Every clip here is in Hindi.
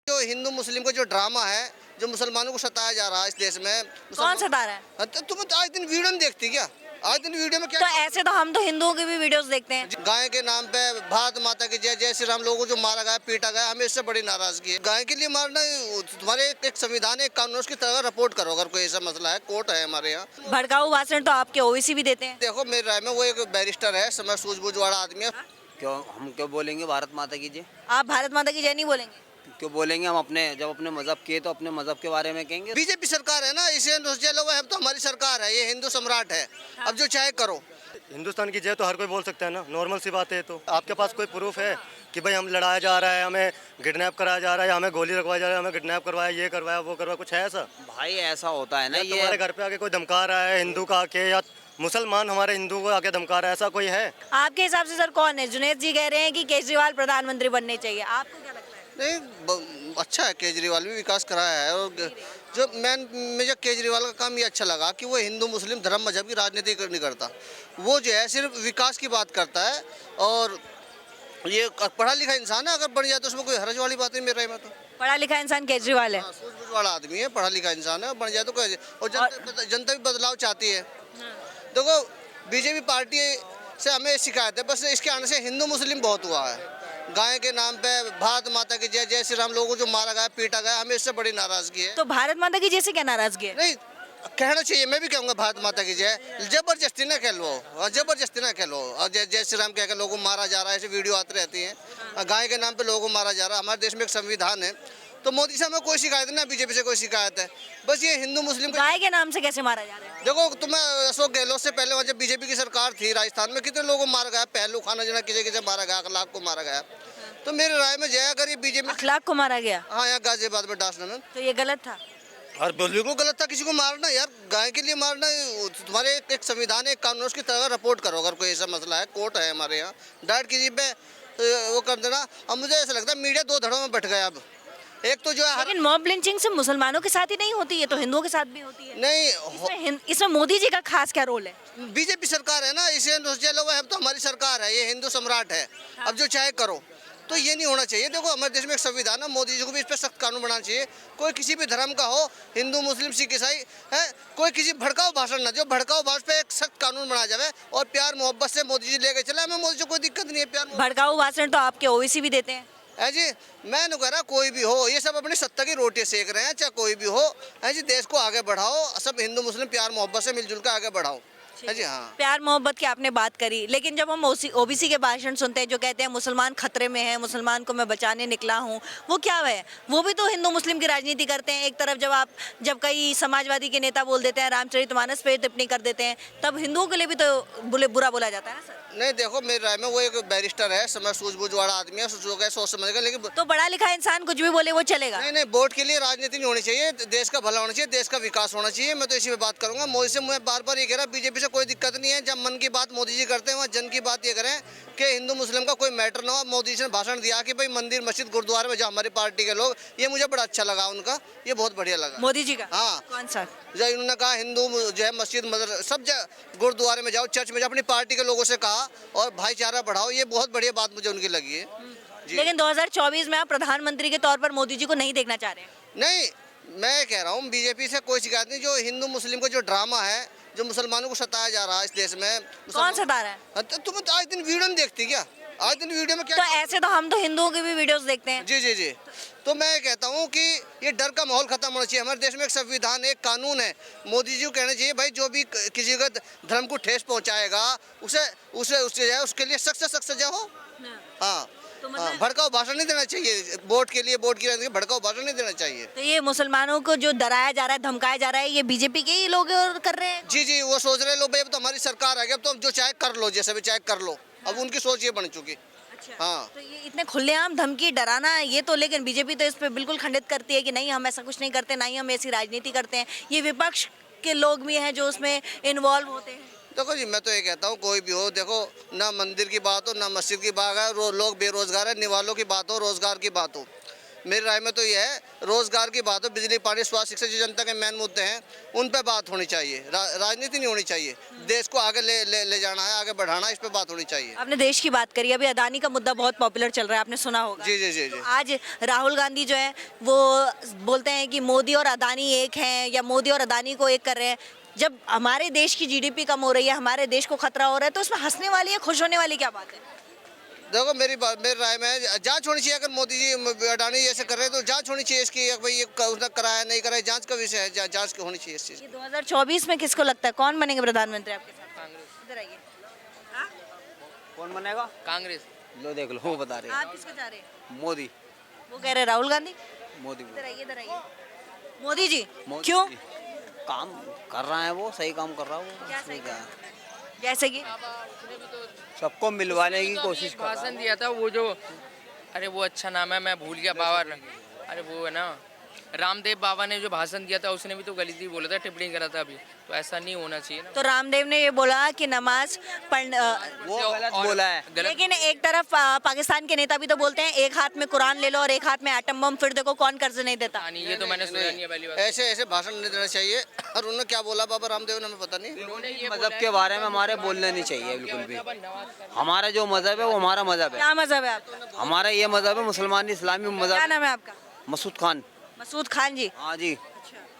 जो हिंदू मुस्लिम का जो ड्रामा है, जो मुसलमानों को सताया जा रहा है इस देश में। कौन सता रहा है? तो तुम तो आज दिन वीडियो नहीं देखती क्या? आज दिन वीडियो में क्या तो ऐसे तो हम तो हिंदुओं की भी वीडियोस देखते हैं। गाय के नाम पे भारत माता की जय, जय श्री राम, लोगों को जो मारा गया, पीटा गया, हमें इससे बड़ी नाराजगी है। गाय के लिए मारना तुम्हारे एक संविधान है, एक कानून, उसकी तरह रिपोर्ट करो अगर कोई ऐसा मसला है। कोर्ट है हमारे यहाँ। भड़काऊ भाषण तो आपके ओवैसी भी देते हैं। देखो मेरी राय में वो एक बैरिस्टर है, समझ सूझबूझ वाला आदमी है। क्यों हम क्यों बोलेंगे भारत माता की जय? आप भारत माता की जय नहीं बोलेंगे? क्यों बोलेंगे? हम जब अपने मजहब के तो अपने मजहब के बारे में कहेंगे। बीजेपी सरकार है ना, इसे चलो अब तो हमारी सरकार है, ये हिंदू सम्राट है। अब जो चाहे करो। हिंदुस्तान की जय तो हर कोई बोल सकता है ना, नॉर्मल सी बात है। तो आपके पास कोई प्रूफ है कि भाई हम लड़ाया जा रहा है, हमें किडनैप कराया जा रहा है, हमें गोली लगवाया जा रहा है, हमें किडनैप करवाया, ये करवाया, वो करवाया, कुछ है ऐसा? भाई ऐसा होता है ना, या तुम्हारे घर पे आके कोई धमका रहा है हिंदू का आके, या मुसलमान हमारे हिंदू को आके धमका रहा है, ऐसा कोई है? आपके हिसाब से सर कौन है? जुनेद जी कह रहे हैं कि केजरीवाल प्रधानमंत्री बनने चाहिए, आपको क्या लगता है? नहीं, अच्छा है, केजरीवाल भी विकास कराया है। और जो मुझे केजरीवाल का काम ये अच्छा लगा कि वो हिंदू मुस्लिम धर्म मजहब की राजनीति नहीं करता। वो जो है सिर्फ विकास की बात करता है। और ये पढ़ा लिखा इंसान है, अगर बढ़ जाए तो उसमें कोई हर्ज वाली बात नहीं मेरे में। तो पढ़ा लिखा इंसान केजरीवाल है। हाँ, सूझबूझ वाला आदमी है, पढ़ा लिखा इंसान है, बढ़ जाए तो कोई। और जनता भी बदलाव चाहती है। देखो बीजेपी पार्टी से हमें शिकायत है, बस इसके आने से हिंदू मुस्लिम बहुत हुआ है। गाय के नाम पे भारत माता की जय, जय श्री राम, लोगों को जो मारा गया, पीटा गया, हमें इससे बड़ी नाराजगी है। तो भारत माता की जैसे क्या नाराजगी है? नहीं, कहना चाहिए, मैं भी कहूँगा भारत माता की जय। जबरदस्ती ना खेलो, और जबरदस्ती ना खेलो। और जय जय श्री राम कह के लोगों को मारा जा रहा है, ऐसे वीडियो आती रहती हैं। गाय के नाम पे लोगों को मारा जा रहा है। हमारे देश में एक संविधान है, तो मोदी से हमें कोई शिकायत नहीं, ना बीजेपी से कोई शिकायत है। बस ये हिंदू मुस्लिम गाय के नाम से कैसे मारा जा रहा है? देखो, तुम्हें अशोक गहलोत से पहले वहाँ जब बीजेपी की सरकार थी राजस्थान में, कितने लोगों को मारा गया, पहलू खाना जना किसे किसे मारा गया, अखलाक को मारा गया। तो मेरी राय में जय, अगर ये बीजेपी, अखलाक को मारा गया? हाँ, यहाँ गाजियाबाद में डासनन। तो ये गलत था? और बिल्कुल गलत था, किसी को मारना यार, गाय के लिए मारना। तुम्हारे एक संविधान है, एक कानून, उसकी तरह रिपोर्ट करो अगर कोई ऐसा मसला है। कोर्ट है हमारे यहाँ, डायरेक्ट किसी पे वो कर देना। अब मुझे ऐसा लगता है मीडिया दो धड़ों में बट गया। अब एक तो जो है, लेकिन मॉब लिंचिंग से मुसलमानों के साथ ही नहीं होती है, तो हिंदुओं के साथ भी होती है। नहीं, इसमें मोदी जी का खास क्या रोल है? बीजेपी सरकार है ना, इसे चलो अब तो हमारी सरकार है, ये हिंदू सम्राट है। अब जो चाहे करो। तो ये नहीं होना चाहिए। देखो हमारे देश में एक संविधान है, मोदी जी को भी इस पर सख्त कानून बनाना चाहिए। कोई किसी भी धर्म का हो, हिंदू मुस्लिम सिख ईसाई है, कोई किसी भड़काऊ भाषण ना, जो भड़काऊ भाषण पे एक सख्त कानून बनाया जाए। और प्यार मोहब्बत से मोदी जी लेके चले, हमें मोदी जी कोई दिक्कत नहीं है। प्यार भड़काऊ भाषण तो आपके ओवैसी भी देते हैं। है जी, मैं नहीं कह रहा कोई भी हो, ये सब अपनी सत्ता की रोटी सेक रहे हैं, चाहे कोई भी हो। है जी, देश को आगे बढ़ाओ, सब हिंदू मुस्लिम प्यार मोहब्बत से मिलजुल कर आगे बढ़ाओ। है जी, हाँ। प्यार मोहब्बत की आपने बात करी, लेकिन जब हम ओबीसी के भाषण सुनते हैं जो कहते हैं मुसलमान खतरे में है, मुसलमान को मैं बचाने निकला हूँ, वो क्या है? वो भी तो हिंदू मुस्लिम की राजनीति करते हैं। एक तरफ जब कई समाजवादी के नेता बोल देते हैं, रामचरितमानस पे टिप्पणी कर देते हैं, तब हिंदुओं के लिए भी तो बुरा बोला जाता है ना सर? नहीं, देखो मेरी राय में वो एक बैरिस्टर है, समझ सूझबूझ वाला आदमी है, सोच समझ का। लेकिन तो पढ़ा लिखा इंसान कुछ भी बोले वो चलेगा? नहीं, वोट के लिए राजनीति नहीं होनी चाहिए। देश का भला होना चाहिए, देश का विकास होना चाहिए। मैं तो इसी पे बात करूंगा। मोदी से मैं बार बार ये कह रहा, बीजेपी से कोई दिक्कत नहीं है। जब मन की बात मोदी जी करते हैं, वहाँ जन की बात ये करें कि हिंदू मुस्लिम का कोई मैटर ना हो। मोदी जी ने भाषण दिया कि भाई मंदिर मस्जिद गुरुद्वारे में जाओ हमारी पार्टी के लोग, ये मुझे बड़ा अच्छा लगा उनका, ये बहुत बढ़िया लगा। मोदी जी का? हाँ। कौन सा? जो इन्होंने कहा हिंदू जो है मस्जिद मदर सब गुरुद्वारे में जाओ, चर्च में जाओ, अपनी पार्टी के लोगों से कहा, और भाईचारा बढ़ाओ, ये बहुत बढ़िया बात मुझे उनकी लगी है। लेकिन 2024 में आप प्रधानमंत्री के तौर पर मोदी जी को नहीं देखना चाह रहे हैं? नहीं, मैं कह रहा हूँ बीजेपी से कोई शिकायत नहीं। जो हिंदू मुस्लिम का जो ड्रामा है, जो मुसलमानों को सताया जा रहा है इस देश में। कौन सता रहा है? तो तुम तो आज दिन वीडियो नहीं देखती क्या? आज दिन वीडियो में क्या? तो ऐसे तो हम तो हिंदुओं की भी वीडियोस देखते हैं। जी जी जी। तो मैं कहता हूँ कि ये डर का माहौल खत्म होना चाहिए। हमारे देश में एक संविधान है, एक कानून है। मोदी जी को कहना चाहिए भाई, जो भी किसी का धर्म को ठेस पहुँचाएगा उसके लिए सख्त से सख्त सजा हो। हाँ, तो मतलब भड़काऊ भाषण नहीं देना चाहिए। वोट के लिए, वोट की भड़काऊ भाषण नहीं देना चाहिए। तो ये मुसलमानों को जो डराया जा रहा है, धमकाया जा रहा है, ये बीजेपी के ही लोग कर रहे हैं? जी जी, वो सोच रहे लो भाई अब तो हमारी सरकार आ गई, अब तो जो चाहे कर लो, जैसे भी चाहे कर लो। अब उनकी सोच ये बन चुकी। अच्छा। हाँ। तो ये इतने खुलेआम धमकी डराना, ये तो, लेकिन बीजेपी तो इस पे बिल्कुल खंडित करती है कि नहीं हम ऐसा कुछ नहीं करते, ना ही हम ऐसी राजनीति करते हैं। ये विपक्ष के लोग भी हैं जो उसमें इन्वॉल्व होते हैं। देखो जी, मैं तो ये कहता हूँ कोई भी हो, देखो ना मंदिर की बात हो, ना मस्जिद की बात है, लोग बेरोजगार है, निवालों की बात हो, रोजगार की बात हो, मेरी राय में तो ये है, रोजगार की बात हो, बिजली, पानी, स्वास्थ्य, शिक्षा, जो जनता के मेन मुद्दे हैं उन पे बात होनी चाहिए। राजनीति नहीं होनी चाहिए। देश को आगे ले जाना है, आगे बढ़ाना है, इस पे बात होनी चाहिए। आपने देश की बात करी, अभी अदानी का मुद्दा बहुत पॉपुलर चल रहा है, आपने सुना होगा। जी जी जी जी। तो आज राहुल गांधी जो है वो बोलते हैं कि मोदी और अदानी एक हैं, या मोदी और अदानी को एक कर रहे हैं। जब हमारे देश की जीडीपी कम हो रही है, हमारे देश को खतरा हो रहा है, तो उसमें हंसने वाली या खुश होने वाली क्या बात है? देखो मेरी राय में जांच होनी चाहिए। अगर मोदी जी अडानी ऐसे कर रहे हैं तो जांच होनी चाहिए इसकी, भाई ये उसने कराया नहीं कराया, जांच का विषय है, जांच होनी चाहिए इस चीज़। ये 2024 में किसको लगता है कौन बनेंगे प्रधानमंत्री आपके साथ? कांग्रेस। इधर आइए। हाँ? कौन बनेगा? कांग्रेस। लो देख लो, वो बता रहे आप किसको चाह रहे हैं? हैं मोदी। वो कह रहे हैं राहुल गांधी। मोदी इधर आइए, इधर आइए। मोदी जी मोदी क्यों? जी। काम कर रहा है, वो सही काम कर रहा है वो। क्या सही उसमें क्या है? जैसे कि सबको मिलवाने की कोशिश कर रहा भाषण है। दिया था वो जो, अरे वो अच्छा नाम है, मैं भूल गया बाबा, अरे वो है ना रामदेव बाबा ने जो भाषण दिया था, उसने भी तो गलत ही बोला था, टिप्पणी करा था अभी। तो ऐसा नहीं होना चाहिए ना। तो रामदेव ने ये बोला कि नमाज पढ़ वो गलत और बोला है। गलत। लेकिन एक तरफ पाकिस्तान के नेता भी तो बोलते हैं एक हाथ में कुरान ले लो और एक हाथ में एटम बम, फिर देखो कौन कर्ज नहीं देता। नहीं, ये तो मैंने सुना नहीं है पहली बार। ऐसे ऐसे भाषण नहीं देना चाहिए। और उन्होंने क्या बोला बाबा रामदेव ने, हमें पता नहीं। उन्होंने ये मजहब के बारे में हमारे बोलना नहीं चाहिए बिल्कुल भी। हमारा जो मजहब है वो हमारा मजहब है। क्या मजहब है आपका? हमारा ये मजहब है मुसलमान इस्लामी क्या मजहब। नाम है आपका? मसूद खान। मसूद खान जी। हाँ जी।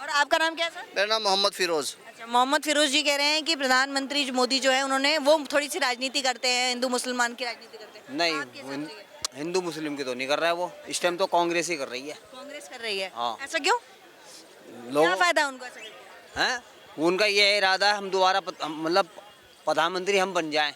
और आपका नाम क्या है सर? मेरा नाम मोहम्मद फिरोज। अच्छा, मोहम्मद फिरोज जी कह रहे हैं कि प्रधानमंत्री मोदी जो है उन्होंने वो थोड़ी सी राजनीति करते हैं, हिंदू मुसलमान की राजनीति करते हैं। नहीं, आपके हिसाब से क्या? हिंदू मुस्लिम की तो नहीं कर रहा है वो। इस टाइम तो कांग्रेस ही कर रही है। कांग्रेस कर रही है। हाँ। ऐसा क्यों? क्या लोग फायदा उनको ऐसा करके? हैं, उनका ये इरादा है हम दोबारा मतलब प्रधानमंत्री हम बन जाएं,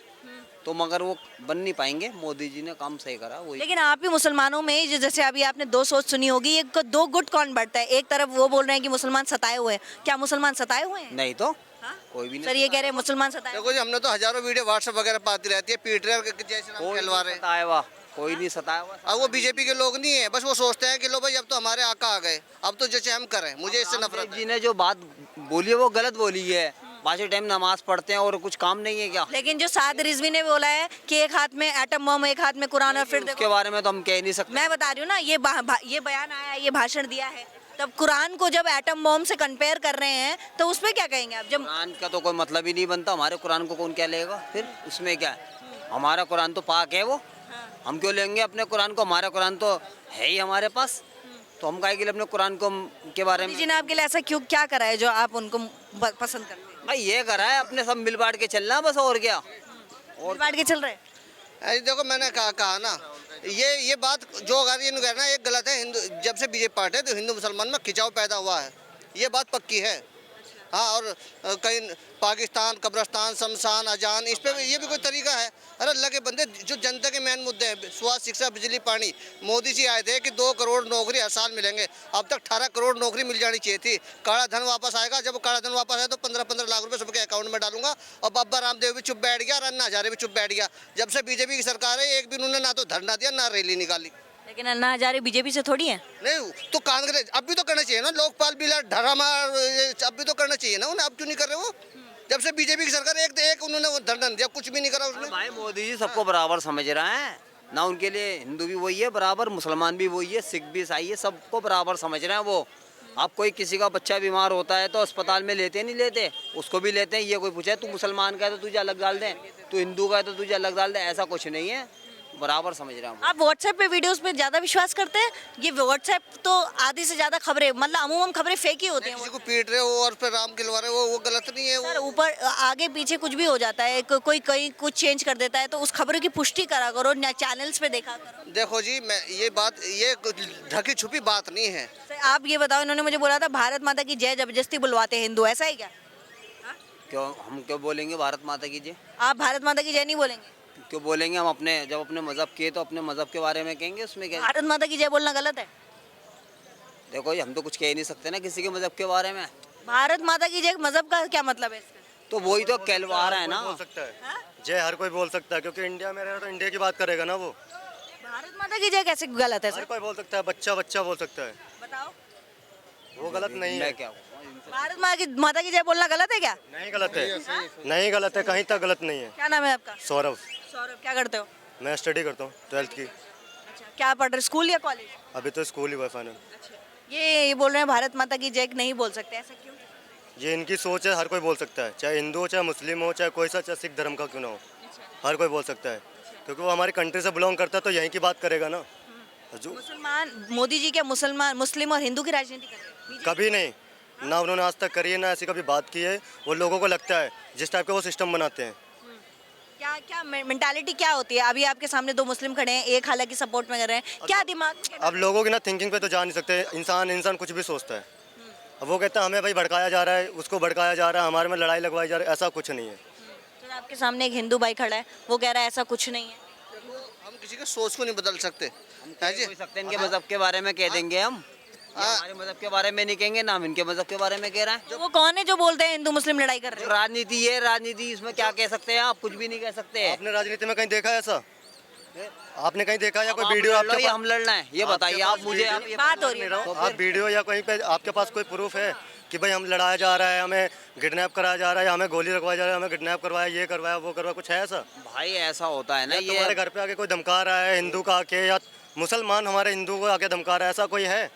तो मगर वो बन नहीं पाएंगे। मोदी जी ने काम सही करा वही। लेकिन आप ही मुसलमानों में जैसे अभी आपने दो सोच सुनी होगी, एक दो गुट कौन बढ़ता है? एक तरफ वो बोल रहे हैं कि मुसलमान सताए हुए हैं, क्या मुसलमान सताए हुए हैं? नहीं तो हाँ? कोई भी सर नहीं। ये कह रहे हैं मुसलमान सताए हुए देखो जी, हमने तो हजारों वीडियो व्हाट्सएप वगैरह पाती रहती है, पीट रहे हैं जैसे नाम कोई कहलवा नहीं रहे। सताया हुआ, कोई नहीं सताया हुआ। अब वो बीजेपी के लोग नहीं है, बस वो सोचते हैं कि लो भाई अब तो हमारे आका आ गए, अब तो जैसे हम करें। मुझे इससे नफरत रामदेव है। जी ने जो बात बोली है वो गलत बोली है। पांचों टाइम नमाज पढ़ते हैं और कुछ काम नहीं है क्या? हैं। लेकिन जो साद रिजवी ने बोला है कि एक हाथ में एटम बम, एक हाथ में कुरान, और फिर उसके देखो बारे में तो हम कह नहीं सकते। मैं बता रही हूँ ना, ये बयान आया, ये भाषण दिया है, तब कुरान को जब एटम बम से कंपेयर कर रहे हैं तो उसमें क्या कहेंगे आप? जब कुरान का तो कोई मतलब ही नहीं बनता। हमारे कुरान को कौन क्या लेगा फिर? उसमें क्या है? हमारा कुरान तो पाक है वो। हम क्यों लेंगे अपने कुरान को? हमारा कुरान तो है ही हमारे पास। तो हम काहे के लिए अपने कुरान को के बारे में? मोदी जी ने आपके लिए ऐसा क्यों क्या करा है जो आप उनको पसंद करते हैं? भाई ये करा है, अपने सब मिल बांट के चलना बस, और क्या। और बांट के चल रहे हैं। ऐसे देखो मैंने कहा ना, ये बात जो अगर ये कहना ये गलत है। हिंदू जब से बीजेपी पार्टी है तो हिंदू मुसलमान में खिंचाव पैदा हुआ है, ये बात पक्की है। हाँ, और कहीं पाकिस्तान, कब्रिस्तान, शमशान, अजान, इस पे ये भी कोई तरीका है? अरे अल्लाह के बंदे, जो जनता के मेन मुद्दे हैं, स्वास्थ्य, शिक्षा, बिजली, पानी। मोदी जी आए थे कि 2 करोड़ नौकरी हर साल मिलेंगे, अब तक 18 करोड़ नौकरी मिल जानी चाहिए थी। काला धन वापस आएगा, जब काला धन वापस आए तो 15-15 लाख रुपए सबके अकाउंट में डालूंगा। और बाबा रामदेव भी चुप बैठ गया और अन्ना हजारे भी चुप बैठ गया। जब से बीजेपी की सरकार है, एक भी उन्होंने ना तो धरना दिया ना रैली निकाली। लेकिन अन्ना हजारे बीजेपी से थोड़ी है। नहीं तो कांग्रेस अब भी तो करना चाहिए ना, लोकपाल बिल ड्रामा अब भी तो करना चाहिए ना उन्हें। अब क्यों नहीं कर रहे वो? जब से बीजेपी की सरकार एक उन्होंने वो धरना दिया, कुछ भी नहीं करा उसने। भाई मोदी जी सबको बराबर समझ रहे हैं ना। उनके लिए हिंदू भी वही है बराबर, मुसलमान भी वही है, सिख भी, ईसाई है, सबको बराबर समझ रहे हैं वो। अब कोई किसी का बच्चा बीमार होता है तो अस्पताल में लेते नहीं लेते, उसको भी लेते हैं। ये कोई पूछे तू मुसलमान का है तो तुझे अलग डाल दें, तू हिंदू का है तो तुझे अलग डाल दें, ऐसा कुछ नहीं है। बराबर समझ रहा हूँ। आप व्हाट्सएप पे वीडियोस में ज्यादा विश्वास करते हैं? ये व्हाट्सएप तो आधी से ज्यादा खबरें, मतलब अमूमन खबरें फेक ही होती हैं। किसी को पीट रहे हो और फिर राम खिलवा रहे हो, वो गलत नहीं है। सर वो ऊपर आगे पीछे कुछ भी हो जाता है, कोई कहीं कुछ चेंज कर देता है, तो उस खबरों की पुष्टि करा करो, चैनल्स पे देखा करो। देखो जी, मैं ये बात, ये ढकी छुपी बात नहीं है। सर आप ये बताओ, इन्होंने मुझे बोला था भारत माता की जय जबरदस्ती बुलवाते हैं हिंदू, ऐसा है क्या? क्यों हम क्यों बोलेंगे भारत माता की जय? आप भारत माता की जय नहीं बोलेंगे? क्यों बोलेंगे? हम अपने जब अपने मजहब के तो अपने मजहब के बारे में कहेंगे, उसमें क्या? भारत माता की जय बोलना गलत है? देखो जी, हम तो कुछ कह ही नहीं सकते ना किसी के मजहब के बारे में। भारत माता की जय मजहब का क्या मतलब है इसका? तो वही तो कहलवा रहा है ना। बोल सकता है, हाँ? जय हर कोई बोल सकता है, क्योंकि इंडिया में रहे तो इंडिया की बात करेगा ना वो। भारत माता की जय कैसे गलत है हर सर? कोई बोल सकता है, बच्चा बोल सकता है, बताओ। वो गलत नहीं मैं है। क्या भारत माता की जय बोलना गलत है क्या? नहीं गलत है, नहीं गलत है, कहीं तक गलत नहीं है। क्या नाम है आपका? सौरभ, सौरभ, क्या करते हो? मैं स्टडी करता हूँ 12th की। अच्छा, क्या पढ़ रहे, स्कूल या कॉलेज? अभी तो स्कूल ही हुआ फाइनल। ये बोल रहे हैं भारत माता की जय नहीं बोल सकते, ऐसा क्यों? ये इनकी सोच है, हर कोई बोल सकता है, चाहे हिंदू हो, चाहे मुस्लिम हो, चाहे कोई सा, चाहे सिख धर्म का क्यों ना हो, हर कोई बोल सकता है, क्योंकि वो हमारी कंट्री से बिलोंग करता है तो यहीं की बात करेगा ना। जो मुसलमान मोदी जी क्या मुसलमान मुस्लिम और हिंदू की राजनीति कर रहे हैं? कभी नहीं, ना उन्होंने आज तक करी है, ना ऐसी कभी बात की है। वो लोगों को लगता है जिस टाइप का वो सिस्टम बनाते हैं। क्या क्या मेंटालिटी क्या होती है? अभी आपके सामने दो मुस्लिम खड़े हैं, एक हालांकि सपोर्ट में कर रहे हैं, क्या दिमाग में अब लोगों की ना थिंकिंग पे तो जा नहीं सकते, इंसान कुछ भी सोचता है। अब वो कहता है हमें भाई भड़काया जा रहा है, उसको भड़काया जा रहा है, हमारे में लड़ाई लगवाई जा रही है, ऐसा कुछ नहीं है। तो आपके सामने एक हिंदू भाई खड़ा है, वो कह रहा है ऐसा कुछ नहीं है। हम किसी के सोच को नहीं बदल सकते, है जी। कोई सकते इनके मजहब के बारे में कह देंगे हम, ये हमारे मजहब के बारे में नहीं कहेंगे ना, हम इनके मजहब के बारे में कह रहे हैं। तो वो कौन है जो बोलते हैं हिंदू मुस्लिम लड़ाई कर रहे हैं? राजनीति है, राजनीति, इसमें क्या कह सकते हैं आप? कुछ भी नहीं कह सकते। आपने राजनीति में कहीं देखा है ऐसा? आपने कहीं देखा या अब कोई आप वीडियो लड़ आपके लो या पास? हम लड़ना है, ये बताइए आप मुझे। आप ये बात हो रही है। तो आप वीडियो या कहीं पे आपके पास कोई प्रूफ है कि भाई हम लड़ाया जा रहा है, हमें किडनैप कराया जा रहा है, या हमें गोली रखवाया जा रहा है, हमें किडनैप करवाया, ये करवाया, वो करवाया, कुछ है ऐसा? भाई ऐसा होता है ना, या ये तुम्हारे घर पे आके कोई धमका रहा है हिंदू का आके, या मुसलमान हमारे हिंदू को आके धमका रहा है, ऐसा कोई है?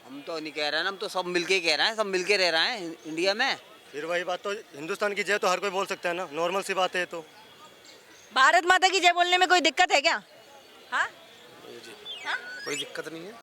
हम तो नहीं कह रहे हैं ना, हम तो सब मिलके कह रहे हैं, सब मिलके रह रहे हैं इंडिया में। फिर वही बात, तो हिंदुस्तान की जय तो हर कोई बोल सकता है ना, नॉर्मल सी बात है ये तो। भारत माता की जय बोलने में कोई दिक्कत है क्या? हाँ? कोई दिक्कत नहीं है।